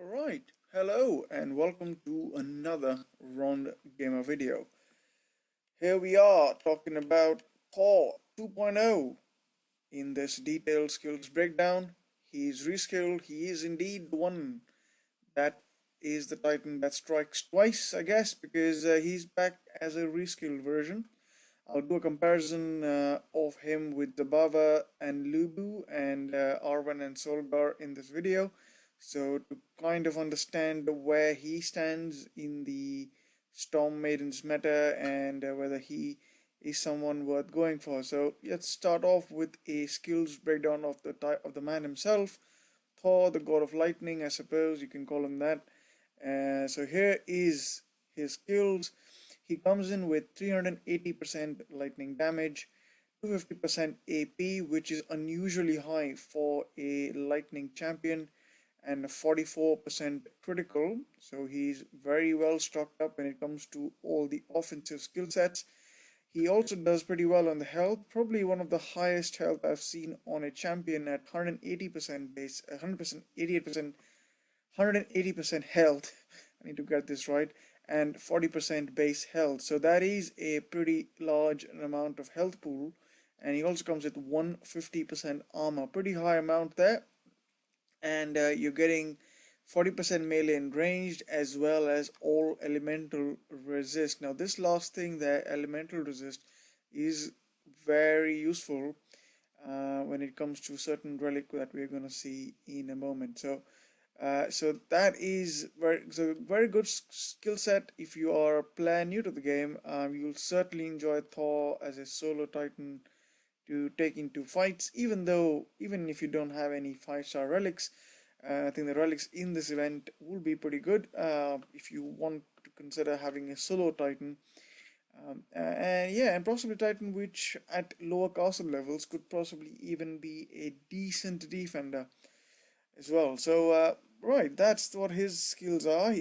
Alright, hello and welcome to another Round Gamer video. Here we are talking about THOR 2.0 in this detailed skills breakdown. He is reskilled, he is indeed the one that is the Titan that strikes twice, I guess, because he's back as a reskilled version. I'll do a comparison of him with Zabava and Lubu and Arvan and Solgar in this video. So to kind of understand where he stands in the Storm Maidens meta and whether he is someone worth going for. So let's start off with a skills breakdown of the man himself, Thor, the god of lightning, I suppose you can call him that. So here is his skills. He comes in with 380% lightning damage, 250% AP, which is unusually high for a lightning champion, and 44% critical. So he's very well stocked up when it comes to all the offensive skill sets. He also does pretty well on the health, probably one of the highest health I've seen on a champion at 180% base, 100%, 88%, 180% health. I need to get this right, and 40% base health. So that is a pretty large amount of health pool. And he also comes with 150% armor, pretty high amount there. And you're getting 40% melee and ranged, as well as all elemental resist. Now this last thing there, elemental resist, is very useful when it comes to certain relic that we're going to see in a moment. So that is very good skill set. If you are a player new to the game, you'll certainly enjoy Thor as a solo Titan to take into fights. Even if you don't have any 5-star relics, I think the relics in this event will be pretty good if you want to consider having a solo Titan. And possibly Titan which at lower castle levels could possibly even be a decent defender as well. So right, that's what his skills are.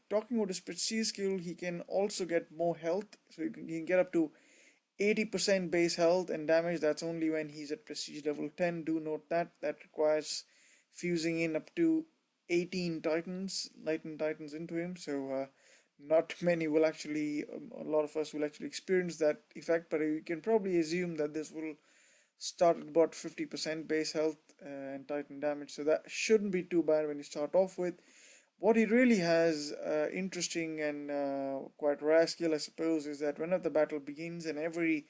Talking about his prestige skill, he can also get more health, so he can get up to 80% base health and damage. That's only when he's at prestige level 10. Do note that requires fusing in up to 18 titans, lightning titans into him. So not many will actually, a lot of us will actually experience that effect, but you can probably assume that this will start at about 50% base health and titan damage. So that shouldn't be too bad when you start off with. What he really has interesting and quite rare skill, I suppose, is that whenever the battle begins and every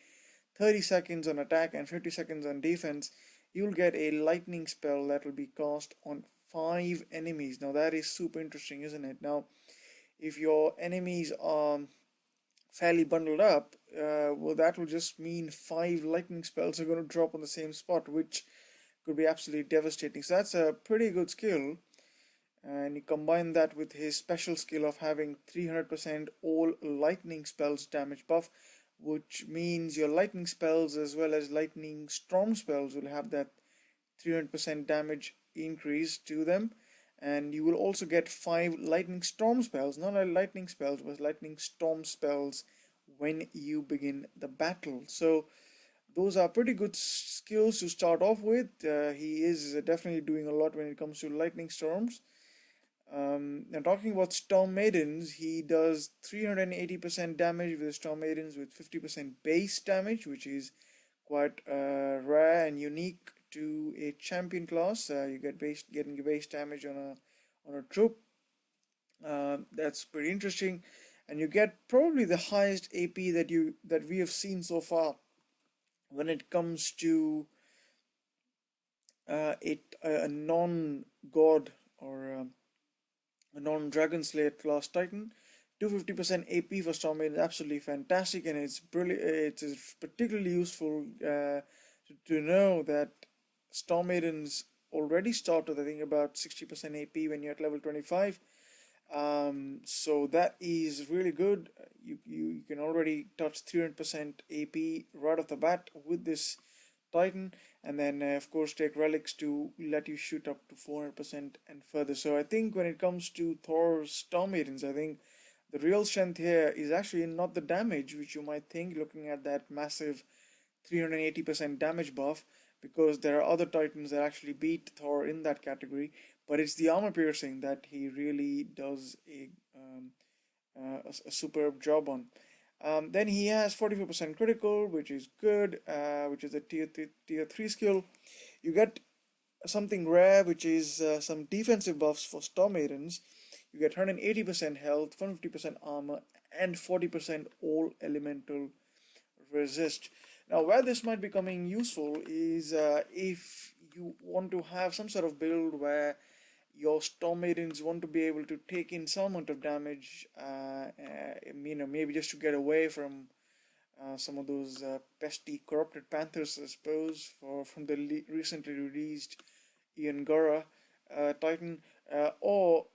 30 seconds on attack and 50 seconds on defense, you'll get a lightning spell that will be cast on 5 enemies. Now that is super interesting, isn't it? Now, if your enemies are fairly bundled up, well, that will just mean 5 lightning spells are going to drop on the same spot, which could be absolutely devastating. So that's a pretty good skill. And you combine that with his special skill of having 300% all lightning spells damage buff, which means your lightning spells as well as lightning storm spells will have that 300% damage increase to them. And you will also get 5 lightning storm spells, not only lightning spells, but lightning storm spells when you begin the battle. So those are pretty good skills to start off with. He is definitely doing a lot when it comes to lightning storms. Now talking about Storm Maidens, he does 380% damage with Storm Maidens with 50% base damage, which is quite rare and unique to a champion class. You get getting base damage on a troop. That's pretty interesting, and you get probably the highest AP that we have seen so far when it comes to a non-god or a non-Dragon Slayer class Titan. 250% AP for Storm Maiden is absolutely fantastic, and it's brilliant. It's particularly useful to know that Storm Maidens already start with, I think, about 60% AP when you're at level 25. So that is really good. You can already touch 300% AP right off the bat with this Titan, and then of course take relics to let you shoot up to 400% and further. So I think when it comes to Thor's Storm Maidens, I think the real strength here is actually not the damage, which you might think looking at that massive 380% damage buff, because there are other Titans that actually beat Thor in that category, but it's the armor piercing that he really does a superb job on. Then he has 44% critical, which is good, which is a tier 3 skill. You get something rare, which is some defensive buffs for Storm Maidens. You get 180% health, 150% armor, and 40% all elemental resist. Now, where this might be coming useful is if you want to have some sort of build where your Storm Maidens want to be able to take in some amount of damage, maybe just to get away from some of those pesky corrupted panthers, I suppose, from the recently released Ian Gora Titan, or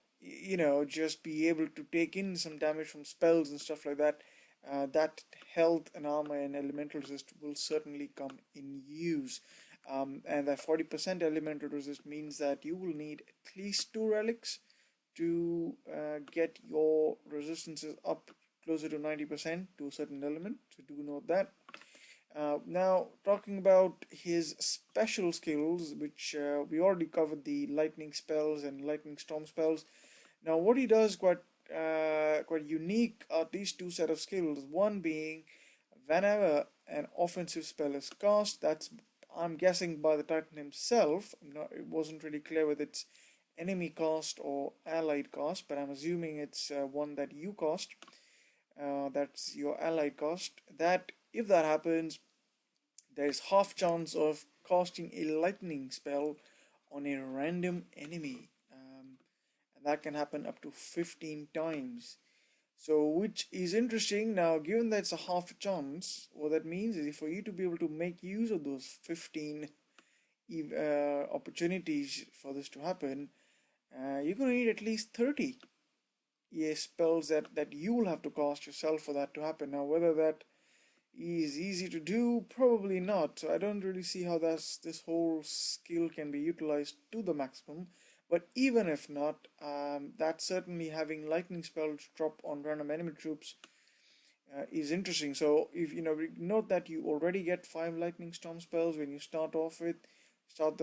just be able to take in some damage from spells and stuff like that. That health and armor and elemental resist will certainly come in use. And that 40% elemental resist means that you will need at least 2 relics to get your resistances up closer to 90% to a certain element. So do note that. Now, talking about his special skills, which we already covered the lightning spells and lightning storm spells. Now, what he does quite unique are these two set of skills. One being whenever an offensive spell is cast, that's I'm guessing by the Titan himself. It wasn't really clear whether it's enemy cast or allied cast, but I'm assuming it's one that you cast. That's your allied cast. That if that happens, there is half chance of casting a lightning spell on a random enemy, and that can happen up to 15 times. So, which is interesting. Now, given that it's a half chance, what that means is for you to be able to make use of those 15 opportunities for this to happen, you're going to need at least 30 spells that you will have to cast yourself for that to happen. Now, whether that is easy to do, probably not. So I don't really see how this whole skill can be utilized to the maximum. But even if not, that certainly having lightning spells drop on random enemy troops is interesting. So if note that you already get 5 lightning storm spells when you start off with start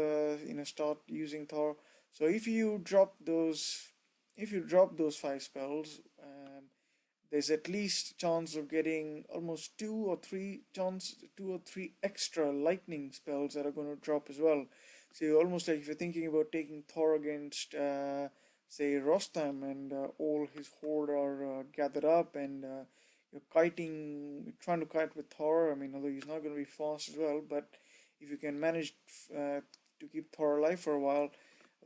using Thor. So if you drop those 5 spells, there's at least chance of getting almost 2 or 3 extra lightning spells that are going to drop as well. So you're almost like if you're thinking about taking Thor against say Rostam and all his horde are gathered up and you're trying to kite with Thor. I mean, although he's not going to be fast as well, but if you can manage to keep Thor alive for a while,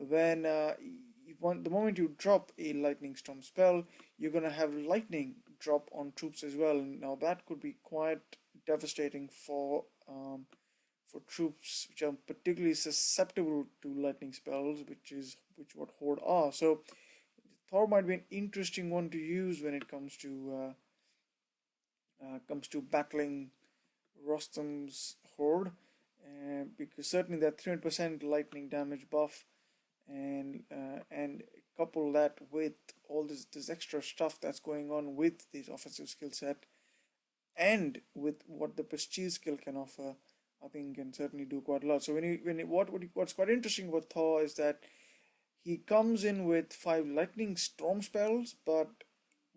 then the moment you drop a lightning storm spell, you're going to have lightning drop on troops as well. Now that could be quite devastating for troops which are particularly susceptible to lightning spells, which what Horde are. So Thor might be an interesting one to use when it comes to battling Rostam's Horde, because certainly that 300% lightning damage buff and couple that with all this extra stuff that's going on with this offensive skill set and with what the prestige skill can offer, I think can certainly do quite a lot. So what's quite interesting about Thor is that he comes in with 5 lightning storm spells, but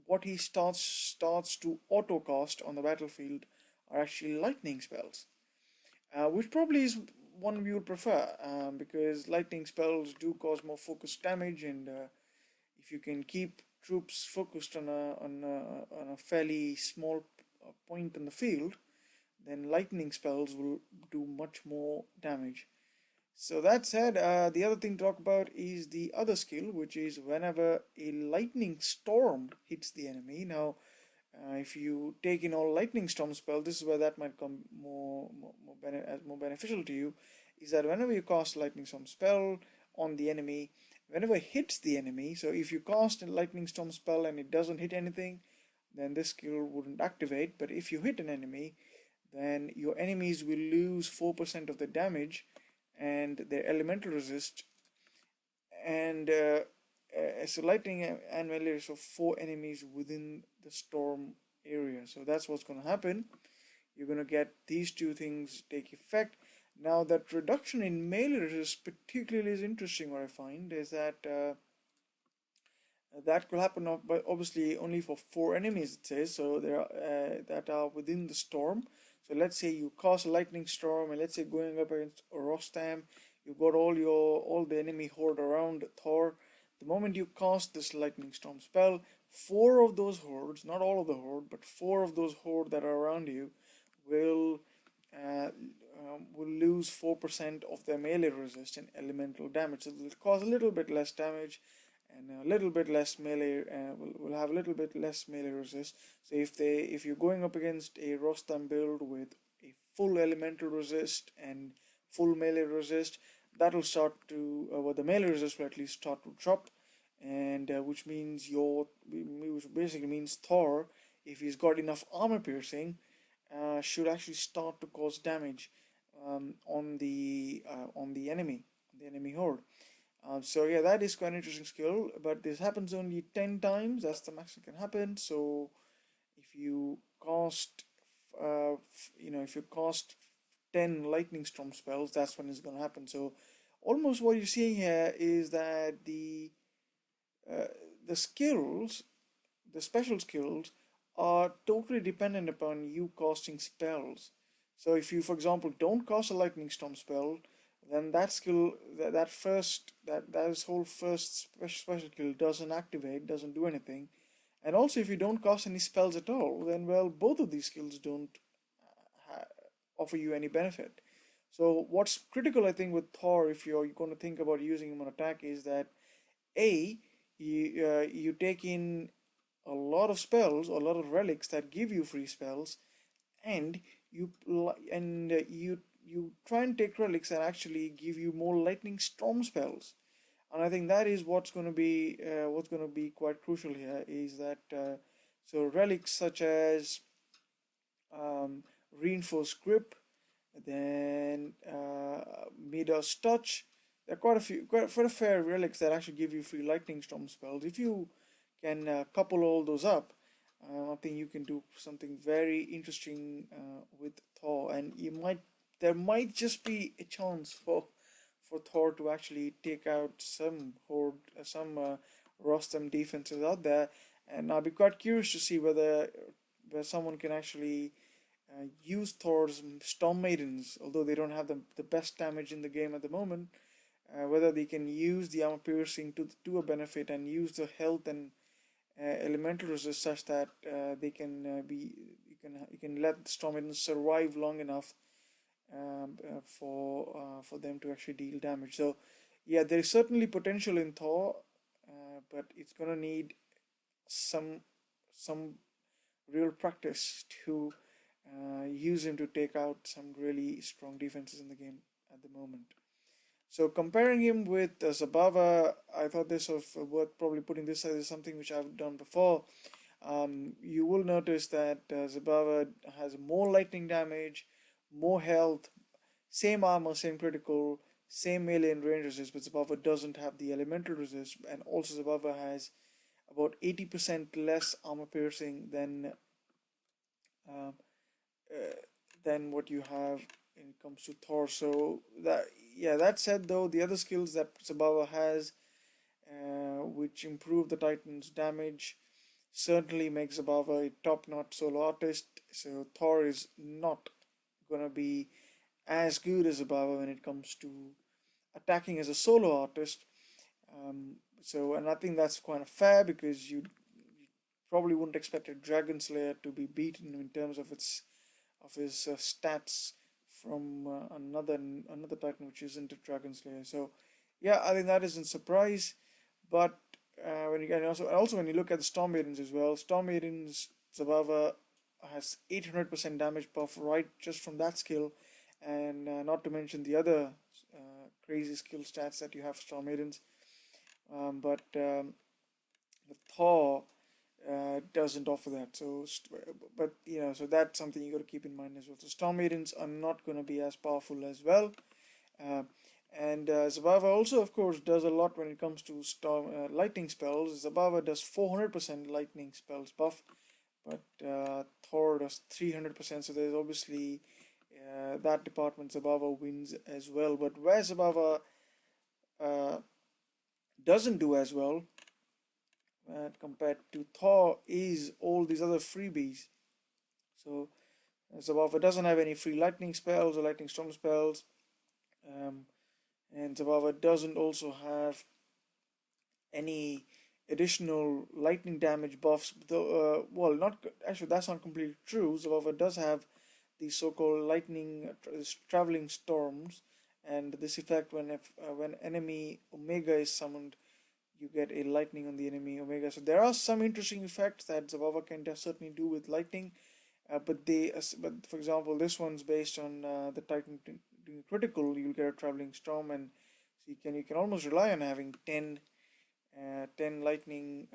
what he starts to auto cast on the battlefield are actually lightning spells, which probably is one we would prefer, because lightning spells do cause more focused damage, and if you can keep troops focused on a fairly small point in the field, then lightning spells will do much more damage. So that said, the other thing to talk about is the other skill, which is whenever a lightning storm hits the enemy. Now, if you take in all lightning storm spell, this is where that might come more beneficial to you. Is that whenever you cast lightning storm spell on the enemy, whenever it hits the enemy, so if you cast a lightning storm spell and it doesn't hit anything, then this skill wouldn't activate. But if you hit an enemy, then your enemies will lose 4% of the damage and their elemental resist, and so lightning and melee, so 4 enemies within the storm area. So that's what's going to happen. You're going to get these two things take effect. Now that reduction in melee resist particularly is interesting. What I find is that that could happen, but obviously only for 4 enemies it says, so there are, that are within the storm. So let's say you cast a lightning storm, and let's say going up against Rostam, you got all the enemy horde around Thor. The moment you cast this lightning storm spell, four of those hordes, not all of the horde, but four of those horde that are around you, will will lose 4% of their melee resist and elemental damage. So they'll cause a little bit less damage and a little bit less melee. Will have a little bit less melee resist. So if you're going up against a Rostam build with a full elemental resist and full melee resist, that'll start to well, the melee resist will at least start to drop, and which basically means Thor, if he's got enough armor piercing, should actually start to cause damage on the enemy horde. So yeah, that is quite an interesting skill, but this happens only 10 times. That's the maximum can happen. So if you cast, if you cast 10 lightning storm spells, that's when it's gonna happen. So almost what you're seeing here is that uh, the skills, the special skills, are totally dependent upon you casting spells. So if you, for example, don't cast a lightning storm spell, then that skill, that this whole first special skill doesn't activate, doesn't do anything. And also, if you don't cast any spells at all, then well, both of these skills don't offer you any benefit. So what's critical, I think, with Thor, if you're going to think about using him on attack, is that a you take in a lot of spells, a lot of relics that give you free spells, and you try and take relics that actually give you more lightning storm spells. And I think that is what's going to be quite crucial here, is that so relics such as reinforced grip, then Midas touch. There are quite a fair relics that actually give you free lightning storm spells. If you can couple all those up, I think you can do something very interesting with Thor, and there might just be a chance for Thor to actually take out some Rostam defenses out there, and I'll be quite curious to see where someone can actually use Thor's Storm Maidens, although they don't have the best damage in the game at the moment. Whether they can use the armor piercing to a benefit and use the health and elemental resist such that they can you can let Storm Maidens survive long enough for them to actually deal damage. So yeah, there is certainly potential in Thor, but it's gonna need some some real practice to use him to take out some really strong defenses in the game at the moment. So comparing him with Zabava, I thought this was worth probably putting this as something which I've done before. You will notice that Zabava has more lightning damage, more health, same armor, same critical, same melee and range resist, but Zabava doesn't have the elemental resist, and also Zabava has about 80% less armor piercing uh, than what you have when it comes to Thor. So that said, though, the other skills that Zabava has, which improve the Titan's damage, certainly makes Zabava a top-notch solo artist. So Thor is not gonna be as good as Zabava when it comes to attacking as a solo artist. And I think that's kind of fair, because you probably wouldn't expect a Dragon Slayer to be beaten in terms of his stats from another Titan which isn't a Dragon Slayer. So yeah, I think that isn't surprise. But when you and also when you look at the Storm Maidens as well, Storm Maidens Zabava has 800% damage buff right just from that skill, and not to mention the other crazy skill stats that you have for Storm Maidens. But the Thor doesn't offer that. But so that's something you got to keep in mind as well. So Storm Maidens are not going to be as powerful as well. Uh, and Zabava also, of course, does a lot when it comes to lightning spells. Zabava does 400% lightning spells buff, but Thor does 300%. So there's obviously that department Zabava wins as well. But where Zabava uh, doesn't do as well compared to THOR is all these other freebies. So Zabava doesn't have any free lightning spells or lightning storm spells, um, and Zabava doesn't also have any additional lightning damage buffs. Though, well, not actually, that's not completely true. Zabava does have these so-called lightning traveling storms, and this effect when enemy Omega is summoned, you get a lightning on the enemy Omega. So there are some interesting effects that Zabava can certainly do with lightning, but for example, this one's based on the Titan doing critical. You'll get a traveling storm, and so you can almost rely on having 10 lightning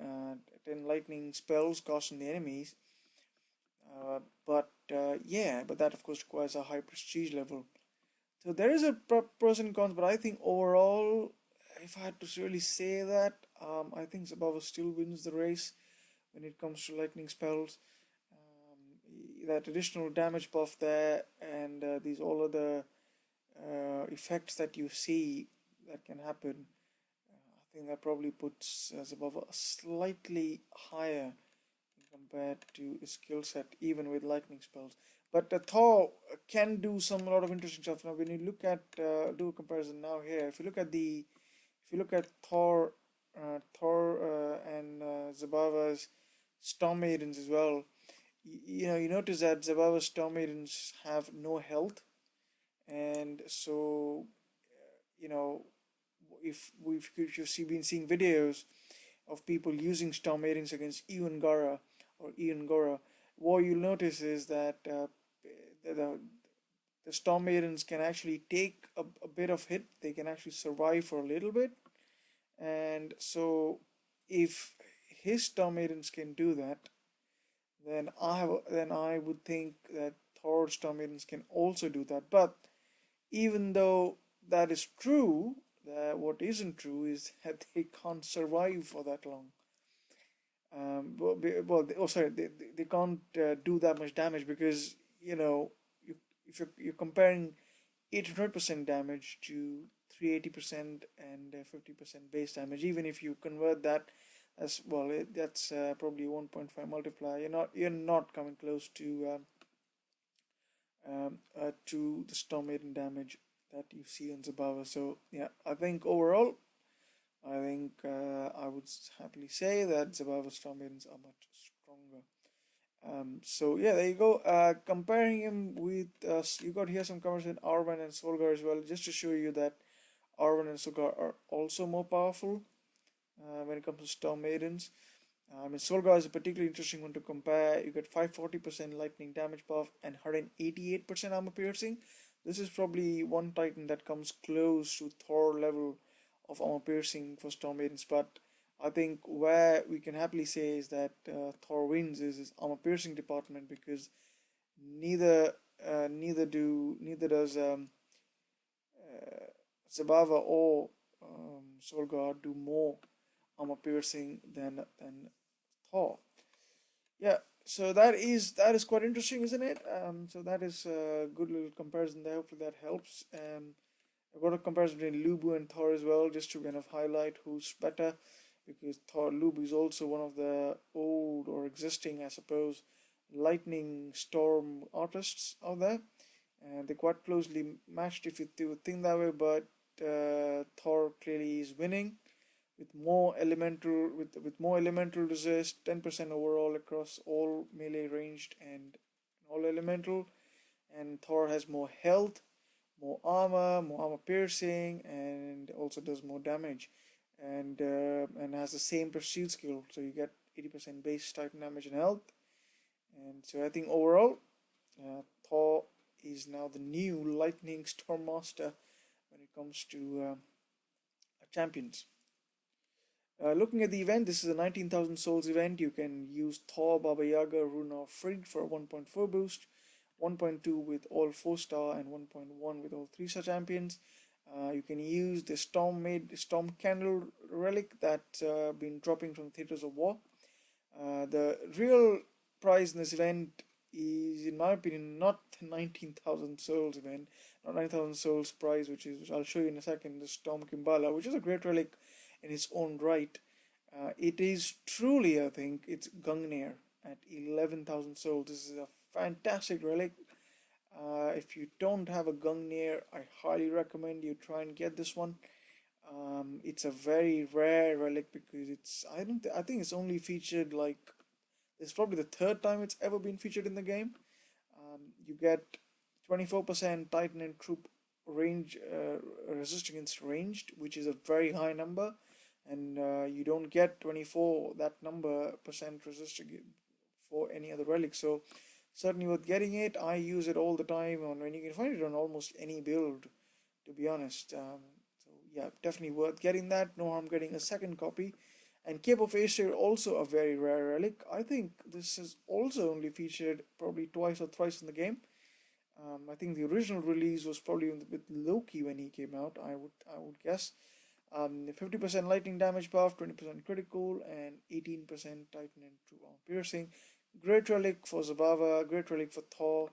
spells cast on the enemies. But that of course requires a high prestige level. So there is a pros and cons, but I think overall, if I had to really say that, I think Zabava still wins the race when it comes to lightning spells. That additional damage buff there, and these all other effects that you see that can happen, I think that probably puts Zabava slightly higher compared to his skill set, even with lightning spells. But THOR can do some a lot of interesting stuff. Now, when you look at do a comparison now here, if you look at Thor and Zabava's Storm Maidens as well, you notice that Zabava's Storm Maidens have no health, and so you know if you've been seeing videos of people using Storm Maidens against Ian Gora, what you'll notice is that the, the Storm Maidens can actually take a bit of hit. They can actually survive for a little bit, and so if his Storm Maidens can do that, then I would think that Thor's Storm Maidens can also do that. But even though that is true, what isn't true is that they can't survive for that long. They can't do that much damage because if you're comparing 800% damage to 380% and 50% base damage, even if you convert that as well, that's probably 1.5 multiplier. You're not coming close to the Storm Maiden damage that you see on Zabava. So yeah, I think overall, I would happily say that Zabava Storm Maidens are much stronger. So yeah, there you go. Comparing him with you got here some comments with Arwen and Solgar as well, just to show you that Arwen and Solgar are also more powerful when it comes to Storm Maidens. Solgar is a particularly interesting one to compare. You get 540% lightning damage buff and 188% armor piercing. This is probably one Titan that comes close to THOR level of armor piercing for Storm Maidens, but I think where we can happily say is that THOR wins is his armor piercing department, because neither does Zabava or Solgar do more armor piercing than THOR. Yeah, so that is quite interesting, isn't it? So that is a good little comparison there. Hopefully that helps. I've got a comparison between Lubu and THOR as well, just to kind of highlight who's better, because Lubu is also one of the old or existing, I suppose, lightning storm artists out there, and they're quite closely matched if you think that way. But THOR clearly is winning with more elemental resist, 10% overall across all melee ranged and all elemental, and THOR has more health, more armor piercing, and also does more damage, and has the same pursuit skill. So you get 80% base Titan damage and health, and so I think overall, THOR is now the new Lightning Storm Master when it comes to champions. Looking at the event, this is a 19,000 souls event. You can use THOR, Baba Yaga, Runa, or Frigg for a 1.4 boost, 1.2 with all 4-star, and 1.1 with all 3-star champions. You can use the Storm Candle relic that's been dropping from Theaters of War. The real prize in this event is, in my opinion, not 19,000 souls event, not 9,000 souls prize, which I'll show you in a second, the Storm Kimbala, which is a great relic in its own right. It is truly, I think, it's Gungnir at 11,000 souls. This is a fantastic relic. If you don't have a Gungnir, I highly recommend you try and get this one. It's a very rare relic because I think it's only featured like it's probably the third time it's ever been featured in the game. You get 24% Titan and Troop range resist against ranged, which is a very high number, and you don't get 24 that number percent resist for any other relic. So certainly worth getting it. I use it all the time on when you can find it on almost any build, to be honest. So yeah, definitely worth getting that. No harm getting a second copy. And Cape of Aesir, also a very rare relic. I think this is also only featured probably twice or thrice in the game. I think the original release was probably with Loki when he came out. I would guess. 50% lightning damage buff, 20% critical, and 18% Titan and True Armor Piercing. Great relic for Zabava, great relic for THOR,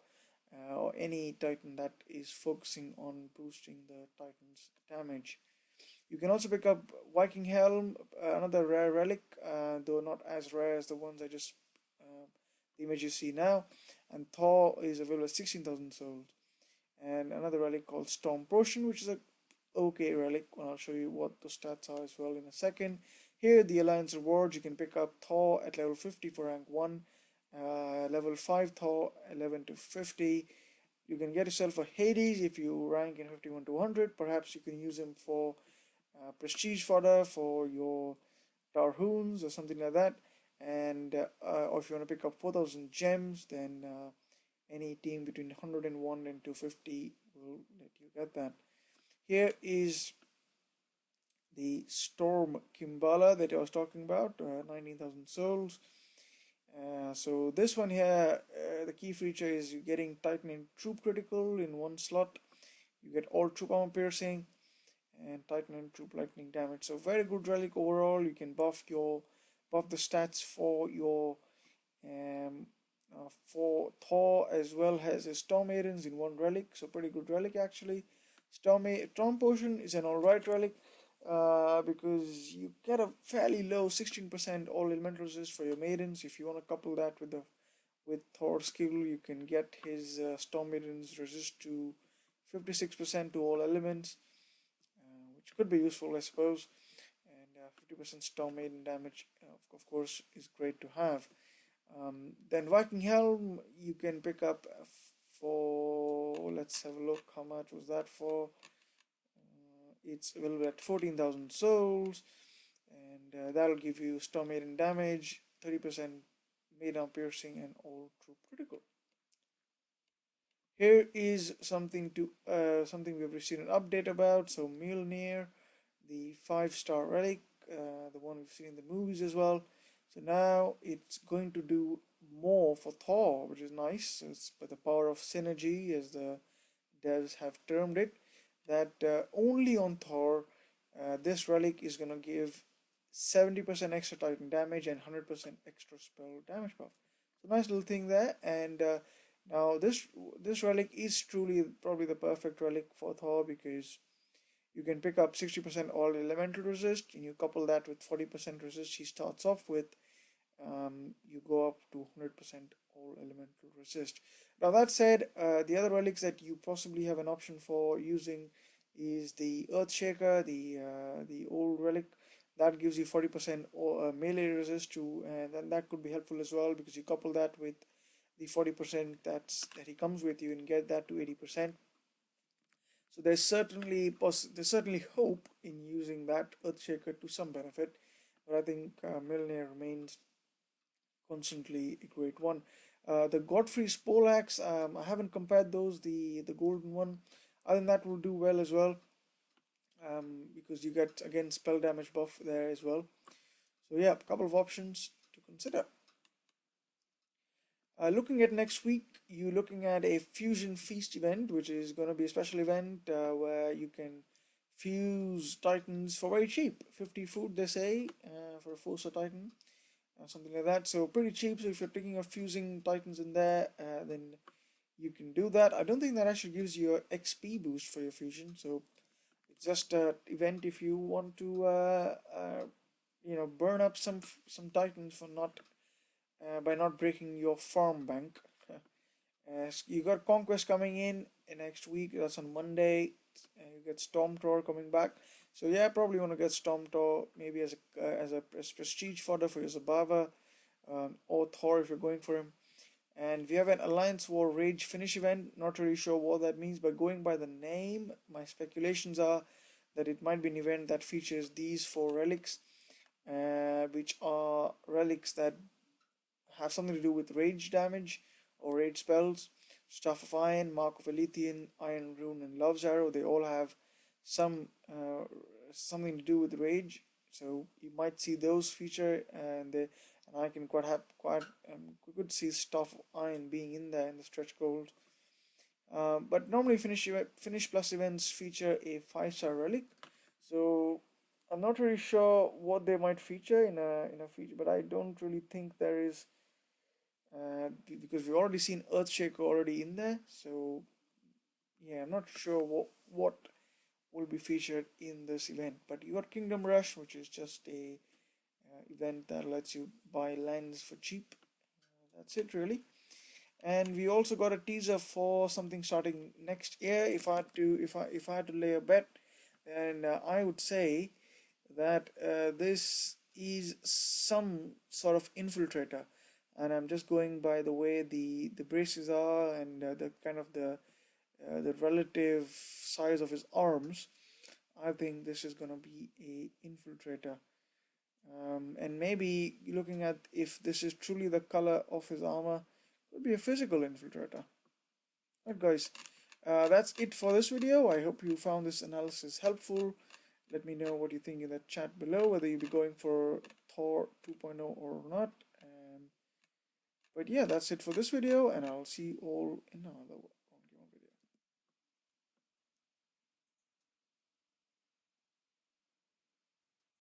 or any Titan that is focusing on boosting the Titan's damage. You can also pick up Viking Helm, another rare relic, though not as rare as the ones the image you see now. And THOR is available at 16,000 souls. And another relic called Storm Potion, which is a okay relic. I'll show you what the stats are as well in a second. Here, the Alliance rewards, you can pick up THOR at level 50 for rank 1, level 5 THOR 11 to 50. You can get yourself a Hades if you rank in 51 to 100. Perhaps you can use him for prestige fodder for your Tarhoons or something like that. And or if you want to pick up 4,000 gems, then any team between 101 and 250 will let you get that. Here is the Storm Kimbala that I was talking about, 19,000 souls. So this one here, the key feature is you're getting Titan and Troop critical in one slot. You get all Troop Armor Piercing and Titan and Troop Lightning damage. So very good relic overall. You can buff the stats for your for THOR as well as his Storm Maidens in one relic. So pretty good relic actually. Storm Potion is an alright relic because you get a fairly low 16% all elemental resist for your Maidens. If you want to couple that with THOR's skill, you can get his Storm Maidens resist to 56% to all elements, which could be useful, I suppose. And 50% Storm Maiden damage, of course, is great to have. Then Viking Helm, you can pick up for, let's have a look, how much was that for? It's available at 14,000 souls, and that'll give you Storm Maiden damage, 30% Maiden piercing, and all troop critical. Here is something we've received an update about. So Mjolnir, the 5-star relic, the one we've seen in the movies as well. So now it's going to do more for THOR, which is nice. So it's by the power of synergy, as the devs have termed it, that only on THOR, this relic is going to give 70% extra Titan damage and 100% extra spell damage buff. So nice little thing there. And now this relic is truly probably the perfect relic for THOR because you can pick up 60% all elemental resist, and you couple that with 40% resist he starts off with. You go up to 100% all elemental resist. Now that said, the other relics that you possibly have an option for using is the Earthshaker, the old relic that gives you 40% melee resist to, and then that could be helpful as well because you couple that with the 40% that he comes with, you and get that to 80%. So there's certainly hope in using that Earthshaker to some benefit, but I think Mjolnir remains constantly a great one. The Godfrey's Poleaxe, I haven't compared those. The golden one, I think that will do well as well, because you get again spell damage buff there as well. So yeah, a couple of options to consider. Looking at next week, you're looking at a Fusion Feast event, which is going to be a special event where you can fuse Titans for very cheap. 50 food, they say, for a 4-star Titan. something like that. So pretty cheap. So if you're thinking of fusing Titans in there, then you can do that. I don't think that actually gives you a XP boost for your fusion. So it's just an event if you want to, burn up some Titans for not by not breaking your farm bank. You got Conquest coming in next week. That's on Monday. You get Storm THOR coming back. So yeah, probably want to get Storm THOR maybe as prestige fodder for your Zabava, or THOR if you're going for him. And we have an Alliance War Rage finish event. Not really sure what that means, but going by the name, my speculations are that it might be an event that features these four relics, which are relics that have something to do with rage damage or rage spells. Staff of Iron, Mark of Elithian, Iron Rune, and Love's Arrow. They all have some something to do with rage. So you might see those feature, and I can quite could see Staff of Iron being in there in the stretch goals. But normally finish plus events feature a 5-star relic. So I'm not really sure what they might feature in a feature, but I don't really think there is, because we've already seen Earthshaker already in there. So yeah, I'm not sure what will be featured in this event. But you got Kingdom Rush, which is just a event that lets you buy lands for cheap. That's it really. And we also got a teaser for something starting next year. If I had to lay a bet, then I would say that this is some sort of infiltrator, and I'm just going by the way the braces are and the kind of the relative size of his arms. I think this is gonna be a infiltrator, and maybe looking at if this is truly the color of his armor, could be a physical infiltrator. Right, guys, that's it for this video. I hope you found this analysis helpful. Let me know what you think in the chat below, whether you'll be going for THOR 2.0 or not. But yeah, that's it for this video, and I'll see you all in another one.